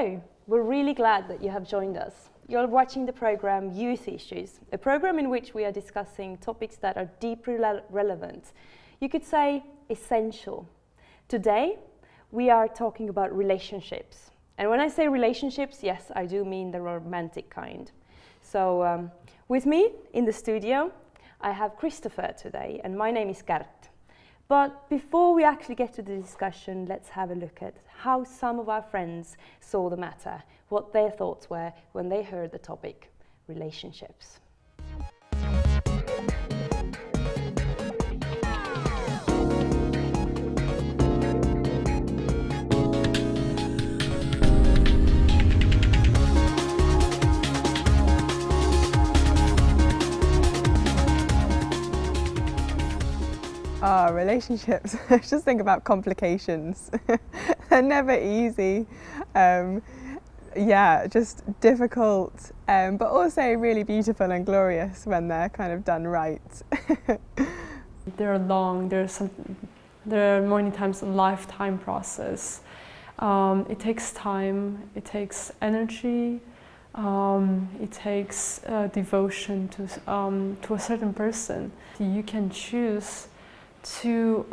Hello, we're really glad that you have joined us. You're watching the program Youth Issues, a program in which we are discussing topics that are deeply relevant. You could say essential. Today, we are talking about relationships. And when I say relationships, yes, I do mean the romantic kind. So with me in the studio, I have Christopher today, and my name is Gert. But before we actually get to the discussion, let's have a look at how some of our friends saw the matter, what their thoughts were when they heard the topic, relationships. Relationships, just think about complications. They're never easy. Yeah, just difficult, but also really beautiful and glorious when they're kind of done right. They're long, there are many times a lifetime process. It takes time, it takes energy, it takes devotion to a certain person. You can choose to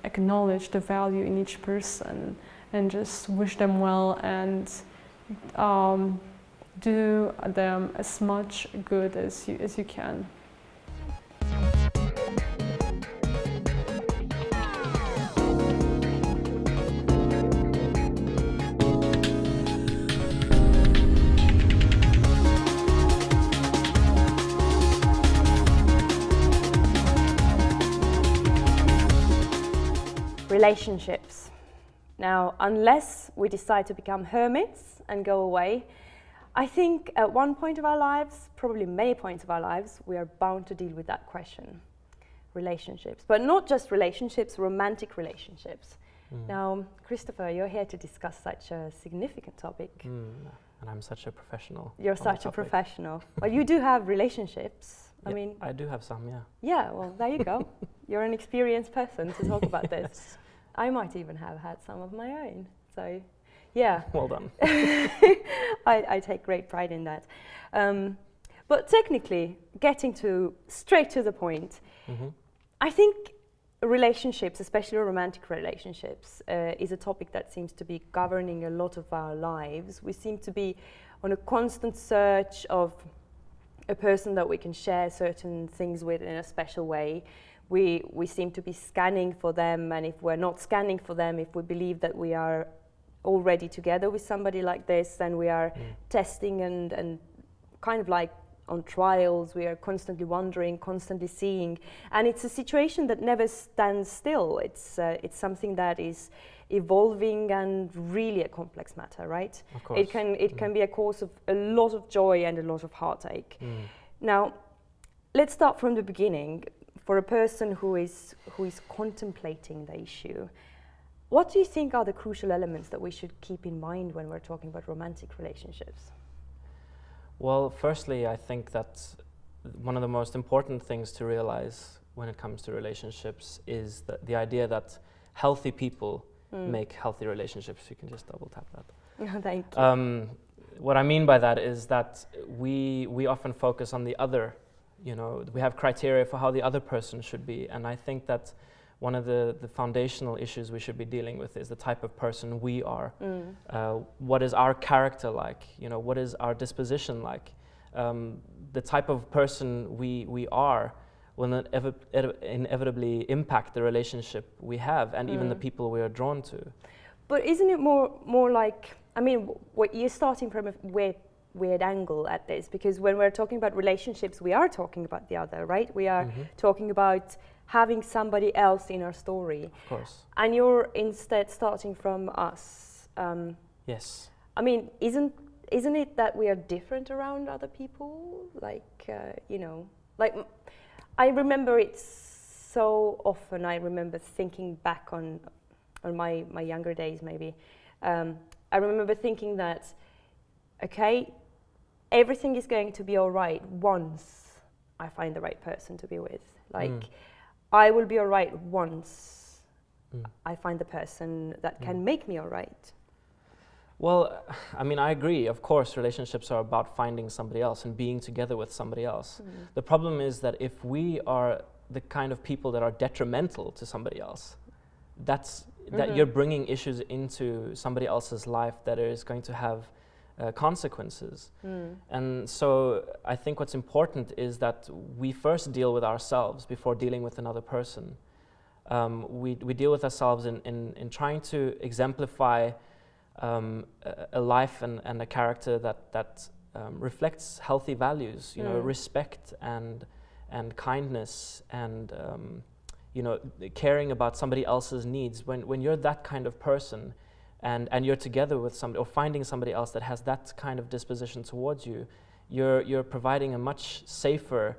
acknowledge the value in each person and just wish them well and do them as much good as you can. Relationships. Now, unless we decide to become hermits and go away, I think at one point of our lives, probably many points of our lives, we are bound to deal with that question. Relationships, but not just relationships, romantic relationships. Now, Christopher, you're here to discuss such a significant topic. And I'm such a professional. You're such a professional. Well, you do have relationships. Yeah, I mean, I do have some, yeah. Yeah, well, there you go. You're an experienced person to talk about this. Yes. I might even have had some of my own. So, yeah. Well done. I take great pride in that. But technically, getting straight to the point, I think relationships, especially romantic relationships, is a topic that seems to be governing a lot of our lives. We seem to be on a constant search of a person that we can share certain things with in a special way. We seem to be scanning for them, and if we're not scanning for them, if we believe that we are already together with somebody like this, then we are testing and kind of like on trials. We are constantly wondering, constantly seeing, and it's a situation that never stands still. It's something that is evolving and really a complex matter, right? Of course. It can be a cause of a lot of joy and a lot of heartache. Now, let's start from the beginning. For a person who is contemplating the issue, what do you think are the crucial elements that we should keep in mind when we're talking about romantic relationships? Well, firstly, I think that one of the most important things to realize when it comes to relationships is that the idea that healthy people make healthy relationships. You can just double tap that. Thank you. What I mean by that is that we often focus on the other. You know, we have criteria for how the other person should be, and I think that one of the foundational issues we should be dealing with is the type of person we are. What is our character like? You know, what is our disposition like? The type of person we are will inevitably impact the relationship we have and even the people we are drawn to. But isn't it more like, I mean, what you're starting from a weird angle at this, because when we're talking about relationships, we are talking about the other, right? We are talking about having somebody else in our story. Of course. And you're instead starting from us. Yes. I mean, isn't it that we are different around other people? Like, you know, like I remember it so often. I remember thinking back on my younger days, maybe. I remember thinking that, okay, everything is going to be all right once I find the right person to be with. Like, I will be all right once I find the person that can make me all right. Well, I mean, I agree. Of course, relationships are about finding somebody else and being together with somebody else. The problem is that if we are the kind of people that are detrimental to somebody else, that you're bringing issues into somebody else's life that is going to have consequences. And so I think what's important is that we first deal with ourselves before dealing with another person. We deal with ourselves in trying to exemplify a life and a character that reflects healthy values, you know, respect and kindness and you know, caring about somebody else's needs. When you're that kind of person and you're together with somebody or finding somebody else that has that kind of disposition towards you, you're providing a much safer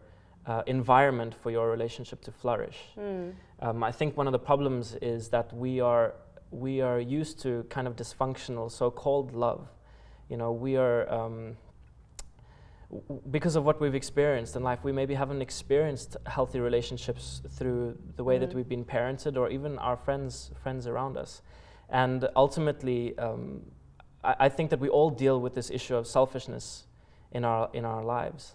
environment for your relationship to flourish. I think one of the problems is that we are used to kind of dysfunctional so-called love. You know, we are because of what we've experienced in life, we maybe haven't experienced healthy relationships through the way that we've been parented or even our friends around us. And ultimately, I think that we all deal with this issue of selfishness in our lives.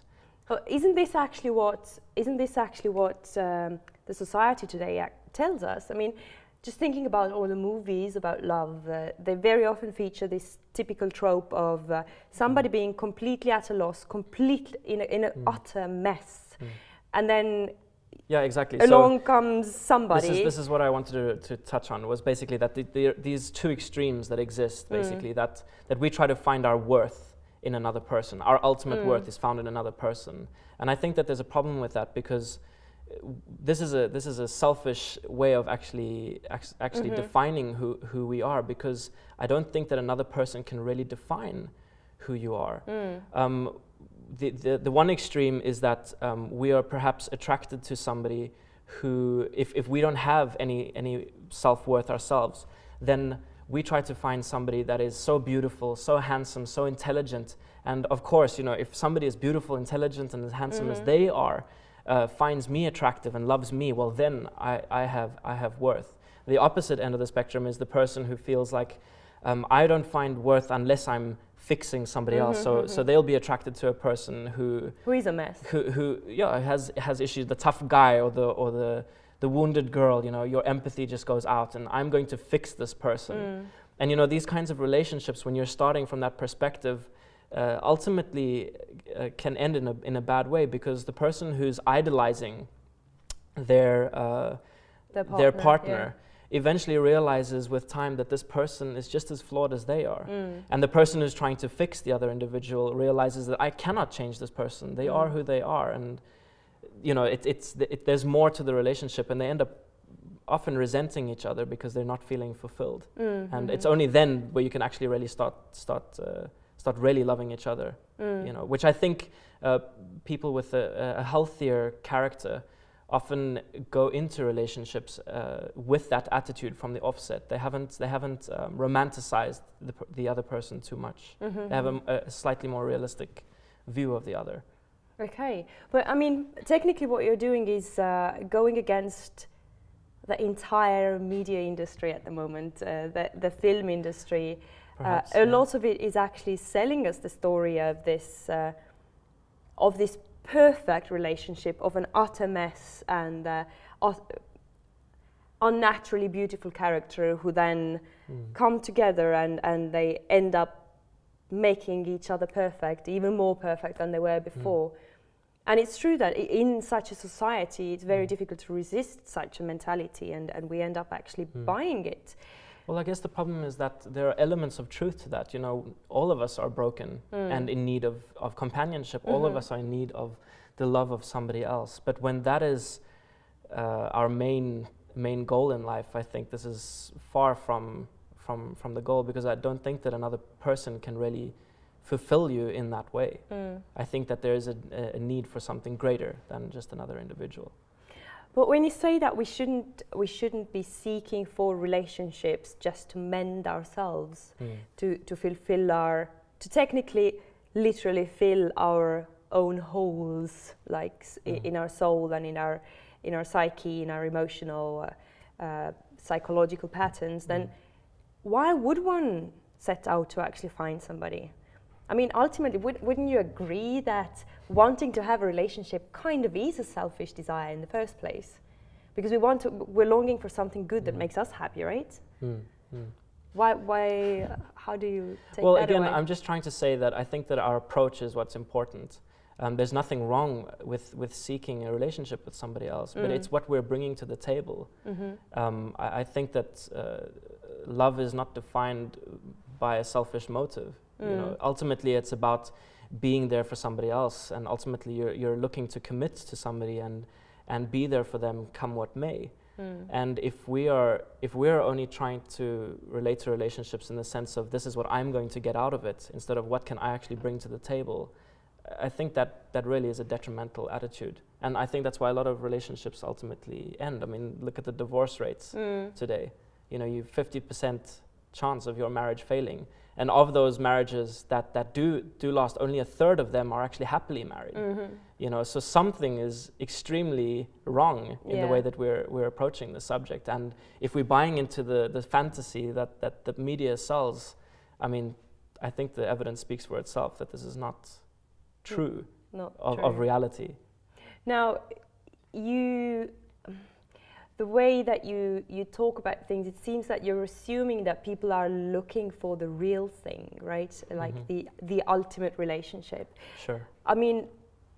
Isn't this actually what the society today tells us? I mean, just thinking about all the movies about love, they very often feature this typical trope of somebody being completely at a loss, completely in an utter mess, and then exactly. along comes somebody. This is what I wanted to touch on, was basically that these two extremes that exist, basically, that we try to find our worth in another person. Our ultimate worth is found in another person. And I think that there's a problem with that, because this is a selfish way of actually defining who we are, because I don't think that another person can really define who you are. The one extreme is that we are perhaps attracted to somebody who, if we don't have any self-worth ourselves, then we try to find somebody that is so beautiful, so handsome, so intelligent. And of course, you know, if somebody is beautiful, intelligent, and as handsome as they are, finds me attractive and loves me, well, then I have worth. The opposite end of the spectrum is the person who feels like I don't find worth unless I'm fixing somebody else. So they'll be attracted to a person who is a mess. Who has issues. The tough guy or the wounded girl. You know, your empathy just goes out, and I'm going to fix this person. And you know, these kinds of relationships, when you're starting from that perspective, ultimately can end in a bad way, because the person who's idolizing their partner eventually realizes with time that this person is just as flawed as they are. And the person who's trying to fix the other individual realizes that I cannot change this person. They are who they are. And you know, there's more to the relationship, and they end up often resenting each other because they're not feeling fulfilled. And it's only then where you can actually really start really loving each other. You know, which I think people with a healthier character often go into relationships with that attitude from the offset. They haven't romanticized the other person too much. They have a slightly more realistic view of the other. Okay, but I mean, technically what you're doing is going against the entire media industry at the moment, the film industry. Perhaps, a lot of it is actually selling us the story of this perfect relationship, of an utter mess and unnaturally beautiful character who then come together and they end up making each other perfect, even more perfect than they were before. And it's true that in such a society, it's very difficult to resist such a mentality, and we end up actually buying it. Well, I guess the problem is that there are elements of truth to that. You know, all of us are broken and in need of companionship. All of us are in need of the love of somebody else. But when that is our main goal in life, I think this is far from the goal, because I don't think that another person can really fulfill you in that way. I think that there is a need for something greater than just another individual. But when you say that we shouldn't be seeking for relationships just to mend ourselves, to fulfill to technically, literally fill our own holes, like in our soul and in our psyche, in our emotional, psychological patterns, then why would one set out to actually find somebody. I mean, ultimately, wouldn't you agree that wanting to have a relationship kind of is a selfish desire in the first place? Because we're longing for something good that makes us happy, right? Why, how do you take well, that again, away? I'm just trying to say that I think that our approach is what's important. There's nothing wrong with seeking a relationship with somebody else, but it's what we're bringing to the table. I think that love is not defined by a selfish motive. You know, ultimately, it's about being there for somebody else, and ultimately, you're looking to commit to somebody and be there for them, come what may. And if we're only trying to relate to relationships in the sense of this is what I'm going to get out of it, instead of what can I actually bring to the table, I think that really is a detrimental attitude. And I think that's why a lot of relationships ultimately end. I mean, look at the divorce rates today. You know, you've 50% chance of your marriage failing. And of those marriages that do last, only a third of them are actually happily married. You know, so something is extremely wrong in the way that we're approaching the subject. And if we're buying into the fantasy that the media sells, I mean, I think the evidence speaks for itself that this is not true of reality. Now, the way that you talk about things, it seems that you're assuming that people are looking for the real thing, right? Like the ultimate relationship. Sure. I mean,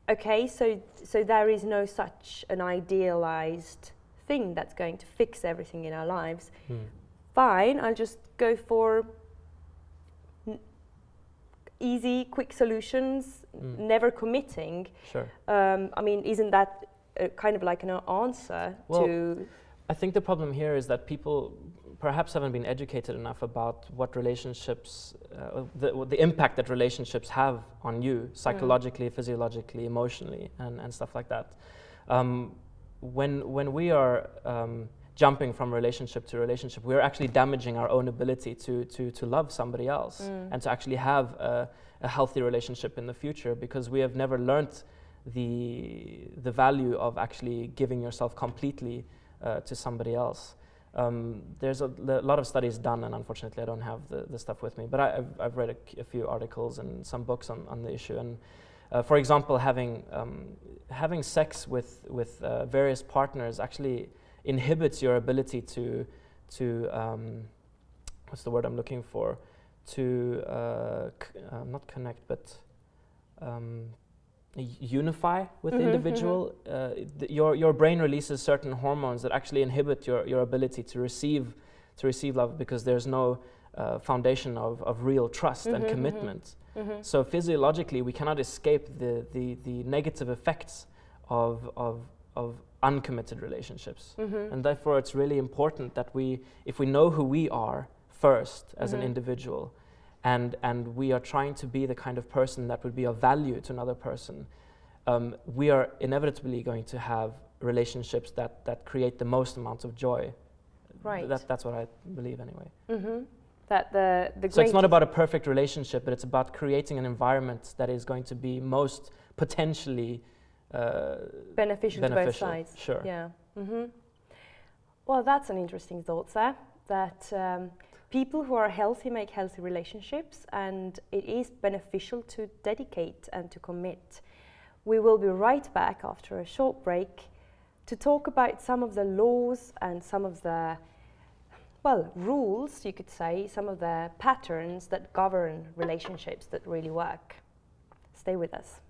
okay, so there is no such an idealized thing that's going to fix everything in our lives. Fine, I'll just go for easy, quick solutions, never committing. Sure. I mean, isn't that kind of like an answer to... I think the problem here is that people perhaps haven't been educated enough about what relationships, the impact that relationships have on you, psychologically, physiologically, emotionally, and stuff like that. When we are jumping from relationship to relationship, we're actually damaging our own ability to love somebody else and to actually have a healthy relationship in the future, because we have never learned the value of actually giving yourself completely to somebody else. There's a lot of studies done, and unfortunately I don't have the stuff with me, but I've read a few articles and some books on the issue. And for example, having sex with various partners actually inhibits your ability to what's the word I'm looking for? To not connect, but unify with the individual. Your brain releases certain hormones that actually inhibit your ability to receive love, because there's no foundation of real trust and commitment. So physiologically, we cannot escape the negative effects of uncommitted relationships. And therefore, it's really important that if we know who we are first as an individual, and we are trying to be the kind of person that would be of value to another person, we are inevitably going to have relationships that create the most amount of joy. Right. That's what I believe anyway. That the so it's not about a perfect relationship, but it's about creating an environment that is going to be most potentially beneficial to both sides. Sure. Yeah. Well, that's an interesting thought there, that people who are healthy make healthy relationships, and it is beneficial to dedicate and to commit. We will be right back after a short break to talk about some of the laws and some of the, well, rules, you could say, some of the patterns that govern relationships that really work. Stay with us.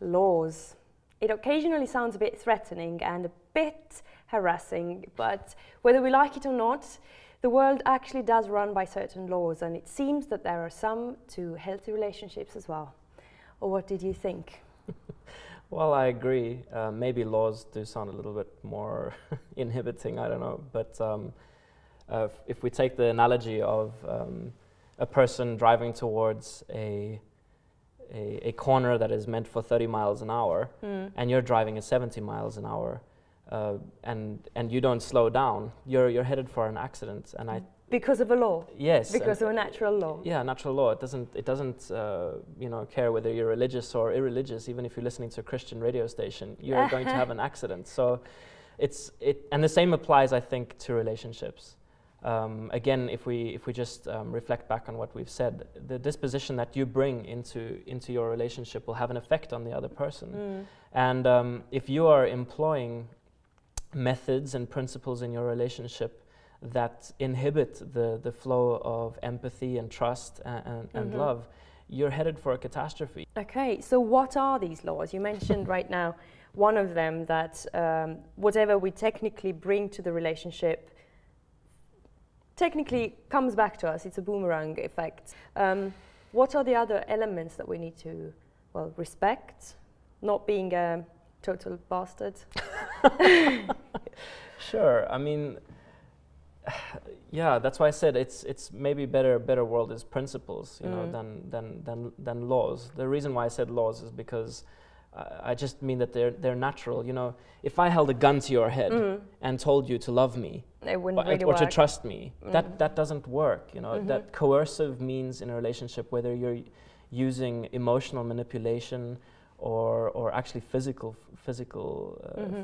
Laws. It occasionally sounds a bit threatening and a bit harassing, but whether we like it or not, the world actually does run by certain laws, and it seems that there are some to healthy relationships as well. Or what did you think? Well, I agree. Maybe laws do sound a little bit more inhibiting, I don't know. But if we take the analogy of a person driving towards a corner that is meant for 30 miles an hour, and you're driving at 70 miles an hour, and you don't slow down, you're headed for an accident. And because of a law. Yes. Because of a natural law. Yeah, natural law. It doesn't care whether you're religious or irreligious. Even if you're listening to a Christian radio station, you're going to have an accident. So and the same applies, I think, to relationships. Again, if we just reflect back on what we've said, the disposition that you bring into your relationship will have an effect on the other person. And if you are employing methods and principles in your relationship that inhibit the flow of empathy and trust and love, you're headed for a catastrophe. Okay, so what are these laws? You mentioned right now one of them, that whatever we technically bring to the relationship technically comes back to us. It's a boomerang effect. What are the other elements that we need to, respect, not being a total bastard? Sure, I mean, yeah, that's why I said it's maybe better world is principles, than laws. The reason why I said laws is because I just mean that they're natural. If I held a gun to your head and told you to love me, it wouldn't or really work. to trust me, that doesn't work. That coercive means in a relationship, whether you're using emotional manipulation or actually physical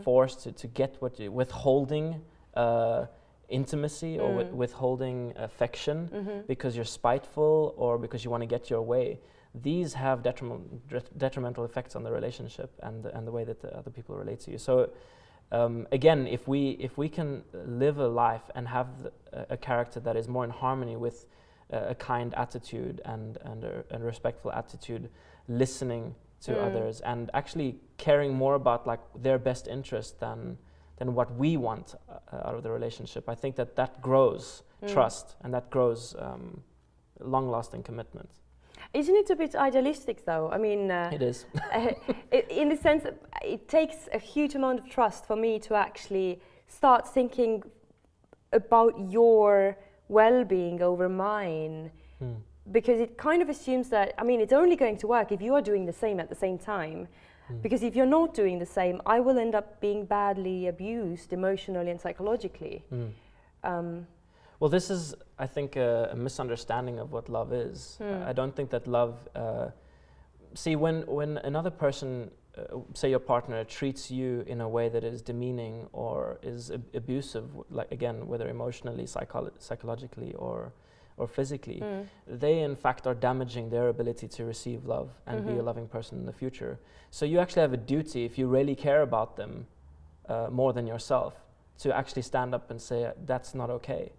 force to get what you withholding. Intimacy or withholding affection because you're spiteful or because you want to get your way. These have detrimental effects on the relationship and the way that the other people relate to you. So again, if we can live a life and have a character that is more in harmony with a kind attitude and a respectful attitude, listening to others and actually caring more about their best interest than what we want out of the relationship, I think that grows trust and that grows long-lasting commitment. Isn't it a bit idealistic, though? I mean, it is. In the sense that it takes a huge amount of trust for me to actually start thinking about your well-being over mine, because it kind of assumes that, it's only going to work if you are doing the same at the same time. Because if you're not doing the same, I will end up being badly abused emotionally and psychologically. Well, this is, I think, a misunderstanding of what love is. I don't think that love... see, when another person, say your partner, treats you in a way that is demeaning or is abusive, again, whether emotionally, psychologically, or physically, they in fact are damaging their ability to receive love and be a loving person in the future. So you actually have a duty, if you really care about them more than yourself, to actually stand up and say, that's not okay.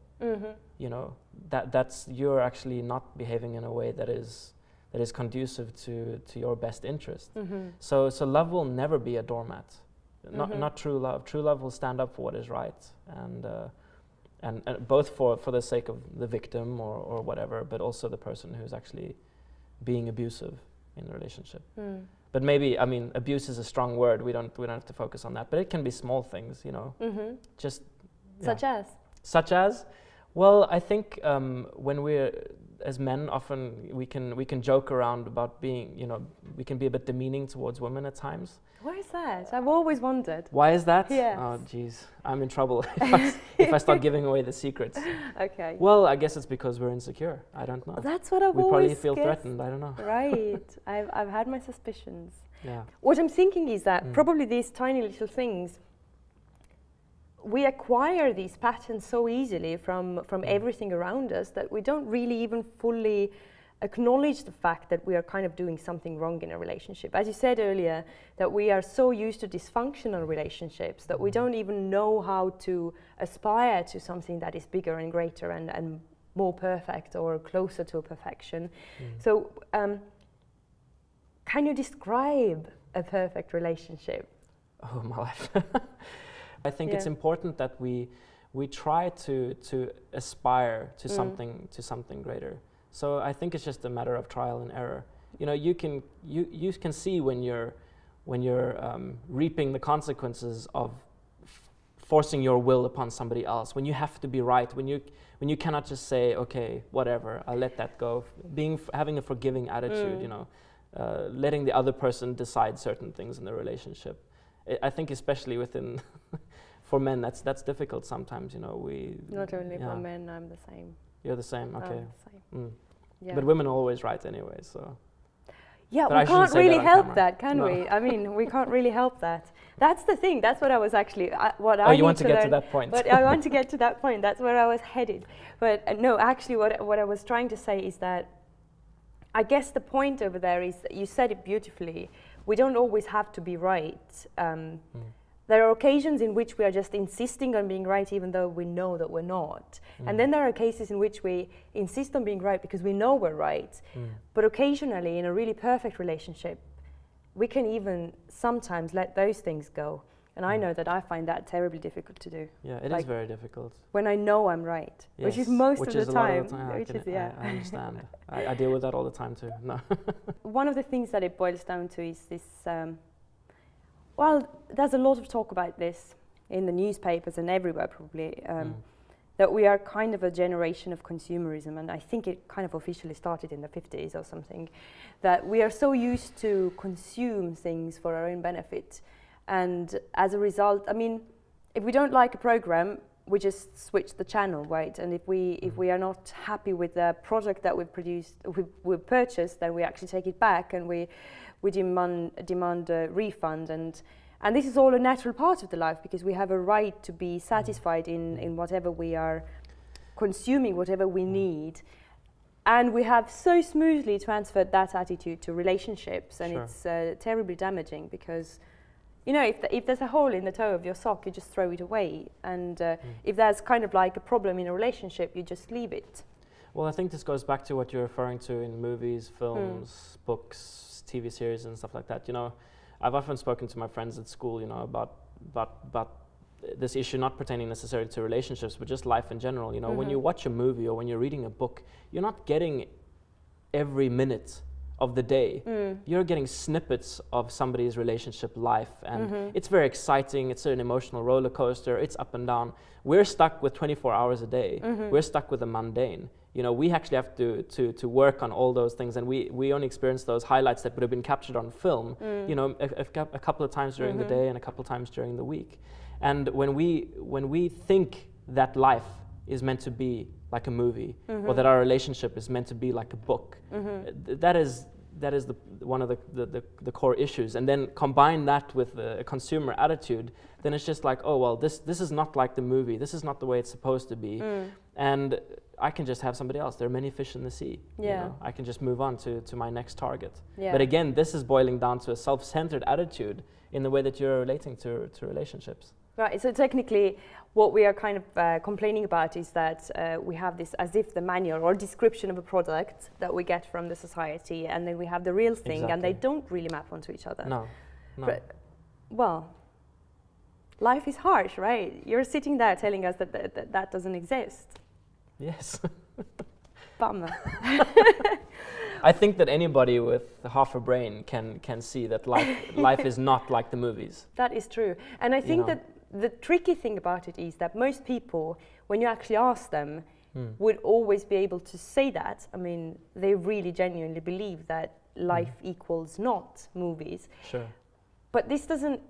That's you're actually not behaving in a way that is conducive to your best interest. So love will never be a doormat. Not true love. True love will stand up for what is right, and both for the sake of the victim or whatever, but also the person who's actually being abusive in the relationship. But maybe, abuse is a strong word. We don't have to focus on that. But it can be small things, just such as. Well, I think when we're as men, often we can joke around about being, we can be a bit demeaning towards women at times. Why is that? I've always wondered. Why is that? Yes. Oh, geez, I'm in trouble if I start giving away the secrets. Okay. Well, I guess it's because we're insecure. I don't know. That's what I've we always probably feel guessed. threatened. I don't know. Right. I've had my suspicions. Yeah. What I'm thinking is that probably these tiny little things, we acquire these patterns so easily from everything around us that we don't really even fully acknowledge the fact that we are kind of doing something wrong in a relationship. As you said earlier, that we are so used to dysfunctional relationships that we don't even know how to aspire to something that is bigger and greater and more perfect or closer to perfection. So can you describe a perfect relationship? Oh, my life. I think it's important that we try to aspire to something greater. So I think it's just a matter of trial and error. You can see when you're reaping the consequences of forcing your will upon somebody else. When you have to be right. When you cannot just say, okay, whatever, I'll let that go. Having a forgiving attitude. letting the other person decide certain things in the relationship. I think especially within, for men, that's difficult sometimes, you know, Not only for men, I'm the same. You're the same, okay. I'm the same. Yeah. But women are always right anyway, so. Yeah, But I we shouldn't can't say really that on help camera. that, can No. we? I mean, we can't really help that. That's the thing. That's what I was actually. What I Oh, you need want to get to learn. that point. But I want to get to that point. That's where I was headed. But no, actually, what I was trying to say is that I guess the point over there is that you said it beautifully. We don't always have to be right. There are occasions in which we are just insisting on being right even though we know that we're not. And then there are cases in which we insist on being right because we know we're right. But occasionally in a really perfect relationship, we can even sometimes let those things go. And I know that I find that terribly difficult to do. Yeah, it is very difficult. When I know I'm right, which is Yes, most which of is the a lot time. of the time. Which is, I understand. I deal with that all the time too. No. One of the things that it boils down to is this, well, there's a lot of talk about this in the newspapers and everywhere probably, that we are kind of a generation of consumerism, and I think it kind of officially started in the 50s or something, that we are so used to consume things for our own benefit. And as a result, I mean, if we don't like a program, we just switch the channel, right? And if we are not happy with the product that we've produced, we've purchased, then we actually take it back and we demand a refund. And this is all a natural part of the life because we have a right to be satisfied in whatever we are consuming, whatever we need. And we have so smoothly transferred that attitude to relationships, and it's terribly damaging because, you know, if there's a hole in the toe of your sock, you just throw it away. And if there's kind of like a problem in a relationship, you just leave it. Well, I think this goes back to what you're referring to in movies, films, books, TV series and stuff like that. You know, I've often spoken to my friends at school, you know, about this issue not pertaining necessarily to relationships, but just life in general. You know, when you watch a movie or when you're reading a book, you're not getting every minute of the day. You're getting snippets of somebody's relationship life, and it's very exciting. It's an emotional roller coaster. It's up and down. We're stuck with 24 hours a day. We're stuck with the mundane. You know, we actually have to work on all those things, and we only experience those highlights that would have been captured on film, you know, a couple of times during the day and a couple of times during the week. And when we think that life is meant to be like a movie, or that our relationship is meant to be like a book, that is one of the core issues. And then combine that with a consumer attitude, then it's just like, oh well, this is not like the movie. This is not the way it's supposed to be. And I can just have somebody else. There are many fish in the sea. Yeah. You know? I can just move on to my next target. Yeah. But again, this is boiling down to a self-centered attitude in the way that you're relating to relationships. Right, so technically what we are kind of complaining about is that we have this as if the manual or description of a product that we get from the society, and then we have the real thing, and they don't really map onto each other. No. But, well, life is harsh, right? You're sitting there telling us that doesn't exist. Yes. Bummer. I think that anybody with half a brain can see that life is not like the movies. That is true. And I think that the tricky thing about it is that most people, when you actually ask them, would always be able to say that. I mean, they really genuinely believe that life equals not movies. Sure. But this doesn't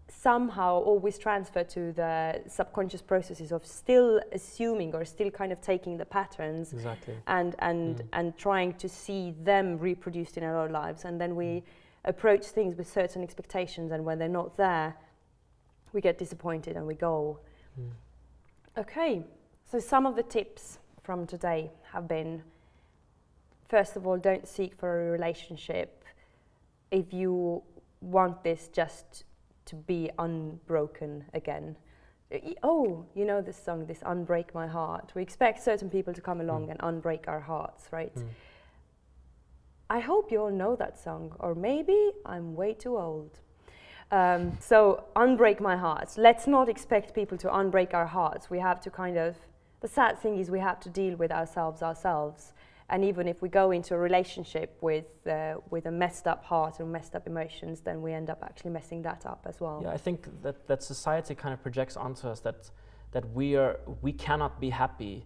somehow always transfer to the subconscious processes of still assuming or still kind of taking the patterns and trying to see them reproduced in our own lives. And then we approach things with certain expectations, and when they're not there, we get disappointed and we go. Okay, so some of the tips from today have been, first of all, don't seek for a relationship if you want this just to be unbroken again. Oh, you know this song, this Unbreak My Heart. We expect certain people to come along and unbreak our hearts, right? I hope you all know that song, or maybe I'm way too old. So unbreak my heart. Let's not expect people to unbreak our hearts. We have to kind of, the sad thing is we have to deal with ourselves. And even if we go into a relationship with a messed up heart and messed up emotions, then we end up actually messing that up as well. Yeah, I think that society kind of projects onto us that we cannot be happy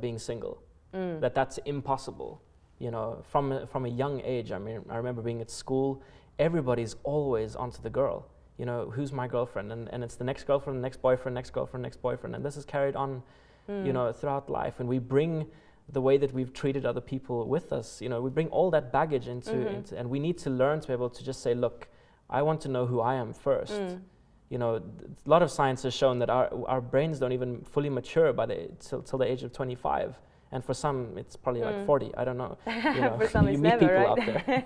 being single. That's impossible. you know, from a young age. I mean, I remember being at school, everybody's always onto the girl. You know, who's my girlfriend? And it's the next girlfriend, next boyfriend, next girlfriend, next boyfriend. And this is carried on, you know, throughout life. And we bring the way that we've treated other people with us, you know, we bring all that baggage into and we need to learn to be able to just say, look, I want to know who I am first. You know, a lot of science has shown that our brains don't even fully mature by till the age of 25. And for some, it's probably like 40. I don't know. You know, for some, you it's meet never, people right? out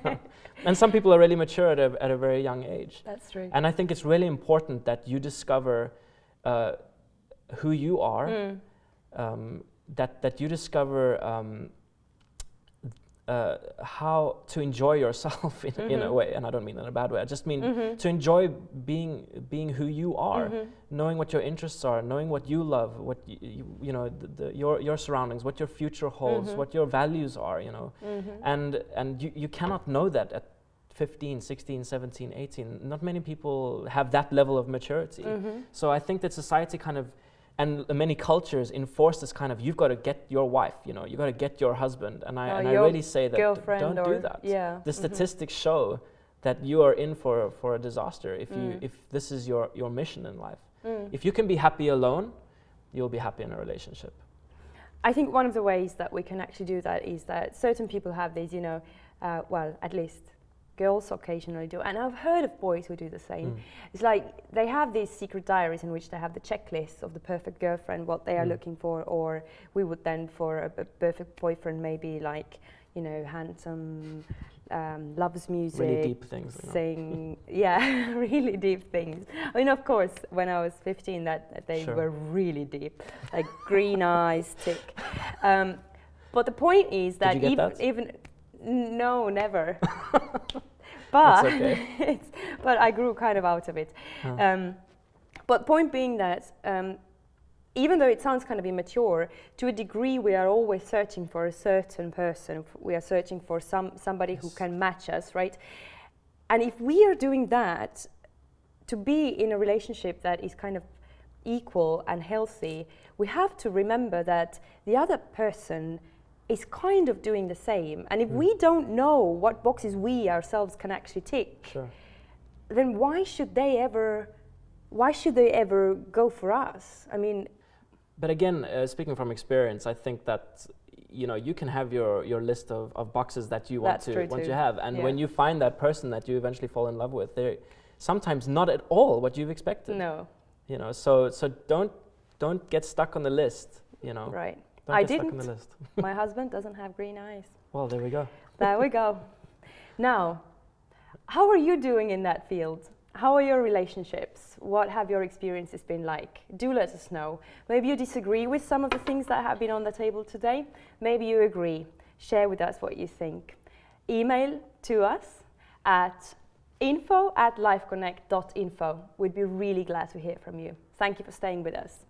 there. And some people are really mature at a very young age. That's true. And I think it's really important that you discover who you are, that you discover how to enjoy yourself in a way, and I don't mean in a bad way. I just mean to enjoy being who you are, knowing what your interests are, knowing what you love, what you know, your surroundings, what your future holds, what your values are, you know, and you cannot know that at 15, 16, 17, 18. Not many people have that level of maturity. So I think that society kind of, and many cultures enforce this kind of, you've got to get your wife, you know, you've got to get your husband. And I really say that don't do that. Yeah. The statistics show that you are in for a disaster if this is your mission in life. If you can be happy alone, you'll be happy in a relationship. I think one of the ways that we can actually do that is that certain people have these, you know, well, at least girls occasionally do, and I've heard of boys who do the same. It's like they have these secret diaries in which they have the checklist of the perfect girlfriend, what they are looking for, or we would then for a perfect boyfriend maybe like, you know, handsome, loves music, really deep things, sing, yeah, really deep things. I mean, of course, when I was 15, that they were really deep, like green eyes, tick. But the point is that even no, never. But okay. but I grew kind of out of it. But point being that even though it sounds kind of immature, to a degree we are always searching for a certain person. We are searching for somebody who can match us, right? And if we are doing that, to be in a relationship that is kind of equal and healthy, we have to remember that the other person is kind of doing the same. And if we don't know what boxes we ourselves can actually tick, then why should they ever go for us? I mean, but again, speaking from experience, I think that, you know, you can have your list of boxes that you want to have, and when you find that person that you eventually fall in love with, they're sometimes not at all what you've expected. No. You know, so don't get stuck on the list, you know. Right. I didn't. My husband doesn't have green eyes. Well, there we go. There we go. Now, how are you doing in that field? How are your relationships? What have your experiences been like? Do let us know. Maybe you disagree with some of the things that have been on the table today. Maybe you agree. Share with us what you think. Email to us at info@lifeconnect.info. We'd be really glad to hear from you. Thank you for staying with us.